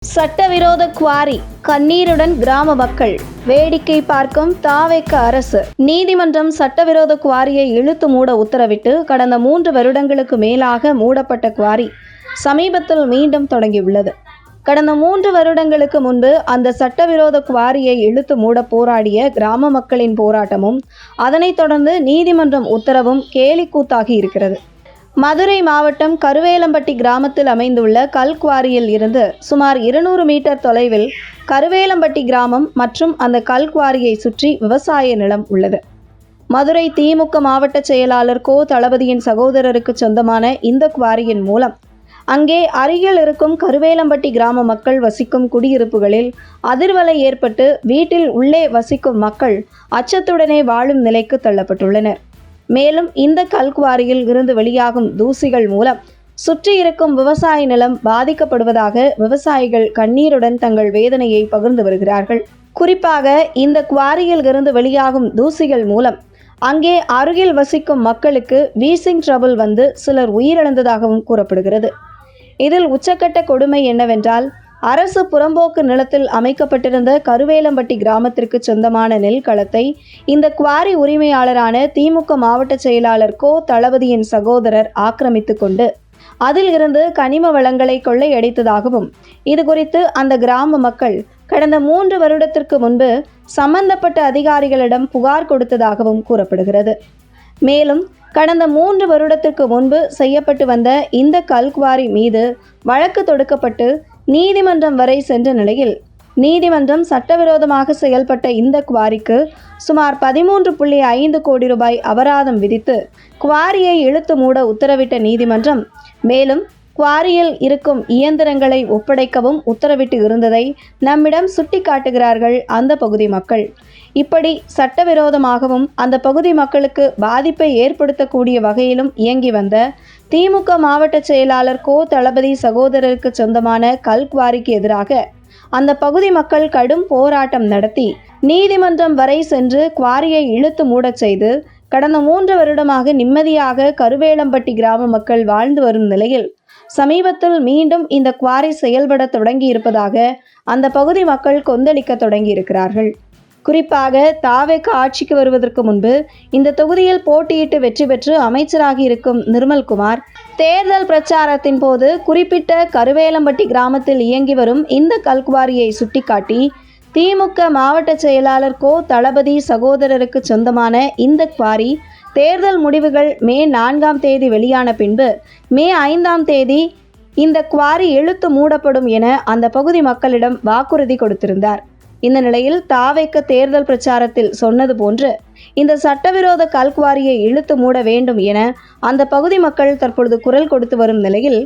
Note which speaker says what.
Speaker 1: சட்டவிரோத குவாரி கண்ணீருடன் கிராம மக்கள் வேடிக்கை பார்க்கும் தாவேக்க அரசு. நீதிமன்றம் சட்டவிரோத குவாரியை இழுத்து மூட உத்தரவிட்டு கடந்த 3 வருடங்களுக்கு மேலாக மூடப்பட்ட குவாரி சமீபத்தில் மீண்டும் தொடங்கியுள்ளது. கடந்த 3 வருடங்களுக்கு முன்பு அந்த சட்டவிரோத குவாரியை இழுத்து மூட போராடிய கிராம மக்களின் போராட்டமும் அதனைத் தொடர்ந்து நீதிமன்றம் உத்தரவும் கேலிக்கூத்தாகி இருக்கிறது. மதுரை மாவட்டம் கருவேலம்பட்டி கிராமத்தில் அமைந்துள்ள கல்குவாரியில் இருந்து சுமார் 200 மீட்டர் தொலைவில் கருவேலம்பட்டி கிராமம் மற்றும் அந்த கல்குவாரியை சுற்றி விவசாய நிலம் உள்ளது. மதுரை திமுக மாவட்ட செயலாளர் கோ தளபதியின் சகோதரருக்கு சொந்தமான இந்த குவாரியின் மூலம் அங்கே அருகில் இருக்கும் கருவேலம்பட்டி கிராம மக்கள் வசிக்கும் குடியிருப்புகளில் அதிர்வலை ஏற்பட்டு வீட்டில் உள்ளே வசிக்கும் மக்கள் அச்சத்துடனே வாழும் நிலைக்கு தள்ளப்பட்டுள்ளனர். மேலும் இந்த கல்குவாரியில் இருந்து வெளியாகும் தூசிகள் மூலம் சுற்றி இருக்கும் விவசாய நிலம் பாதிக்கப்படுவதாக விவசாயிகள் கண்ணீருடன் தங்கள் வேதனையை பகிர்ந்து வருகிறார்கள். குறிப்பாக இந்த குவாரியில் இருந்து வெளியாகும் தூசிகள் மூலம் அங்கே அருகில் வசிக்கும் மக்களுக்கு வீசிங் ட்ரபிள் வந்து சிலர் உயிரிழந்ததாகவும் கூறப்படுகிறது. இதில் உச்சக்கட்ட கொடுமை என்னவென்றால், அரசு புறம்போக்கு நிலத்தில் அமைக்கப்பட்டிருந்த கருவேலம்பட்டி கிராமத்திற்கு சொந்தமான நெல் களத்தை இந்த குவாரி உரிமையாளரான திமுக மாவட்ட செயலாளர் கோ தளபதியின் சகோதரர் ஆக்கிரமித்து கொண்டு அதில் இருந்து கனிம வளங்களை கொள்ளையடித்ததாகவும், இது குறித்து அந்த கிராம மக்கள் கடந்த 3 வருடத்திற்கு முன்பு சம்பந்தப்பட்ட அதிகாரிகளிடம் புகார் கொடுத்ததாகவும் கூறப்படுகிறது. மேலும் கடந்த 3 வருடத்திற்கு முன்பு செய்யப்பட்டு வந்த இந்த கல்குவாரி மீது வழக்கு தொடுக்கப்பட்டு நீதிமன்றம் வரை சென்ற நிலையில் நீதிமன்றம் சட்டவிரோதமாக செயல்பட்ட இந்த குவாரிக்கு சுமார் 13.5 கோடி ரூபாய் அபராதம் விதித்து குவாரியை இழுத்து மூட உத்தரவிட்ட நீதிமன்றம் மேலும் குவாரியில் இருக்கும் இயந்திரங்களை ஒப்படைக்கவும் உத்தரவிட்டு இருந்ததை நம்மிடம் சுட்டிக்காட்டுகிறார்கள் அந்த பகுதி மக்கள். இப்படி சட்டவிரோதமாகவும் அந்த பகுதி மக்களுக்கு பாதிப்பை ஏற்படுத்தக்கூடிய வகையிலும் இயங்கி வந்த திமுக மாவட்ட செயலாளர் கோ தளபதி சகோதரருக்கு சொந்தமான கல்குவாரிக்கு எதிராக அந்த பகுதி மக்கள் கடும் போராட்டம் நடத்தி நீதிமன்றம் வரை சென்று குவாரியை இழுத்து மூடச் செய்து கடந்த 3 வருடமாக நிம்மதியாக கருவேலம்பட்டி கிராம மக்கள் வாழ்ந்து வரும் நிலையில் சமீபத்தில் மீண்டும் இந்த குவாரி செயல்பட தொடங்கி இருப்பதாக அந்த பகுதி மக்கள் கொந்தளிக்க தொடங்கி இருக்கிறார்கள். குறிப்பாக தாவேக ஆட்சிக்கு வருவதற்கு முன்பு இந்த தொகுதியில் போட்டியிட்டு வெற்றி பெற்று அமைச்சராகி இருக்கும் நிர்மல்குமார் தேர்தல் பிரச்சாரத்தின் போது குறிப்பிட்ட கருவேலம்பட்டி கிராமத்தில் இயங்கி வரும் இந்த கல்குவாரியை சுட்டிக்காட்டி திமுக மாவட்ட செயலாளர் கோ தளபதி சகோதரருக்கு சொந்தமான இந்த குவாரி தேர்தல் முடிவுகள் மே 4ஆம் தேதி வெளியான பின்பு மே 5ஆம் தேதி இந்த குவாரி இழுத்து மூடப்படும் என அந்த பகுதி மக்களிடம் வாக்குறுதி கொடுத்திருந்தார். இந்த நிலையில் தாவேக்க தேர்தல் பிரச்சாரத்தில் சொன்னது போன்று இந்த சட்டவிரோத கல்குவாரியை இழுத்து மூட வேண்டும் என அந்த பகுதி மக்கள் தற்பொழுது குரல் கொடுத்து வரும் நிலையில்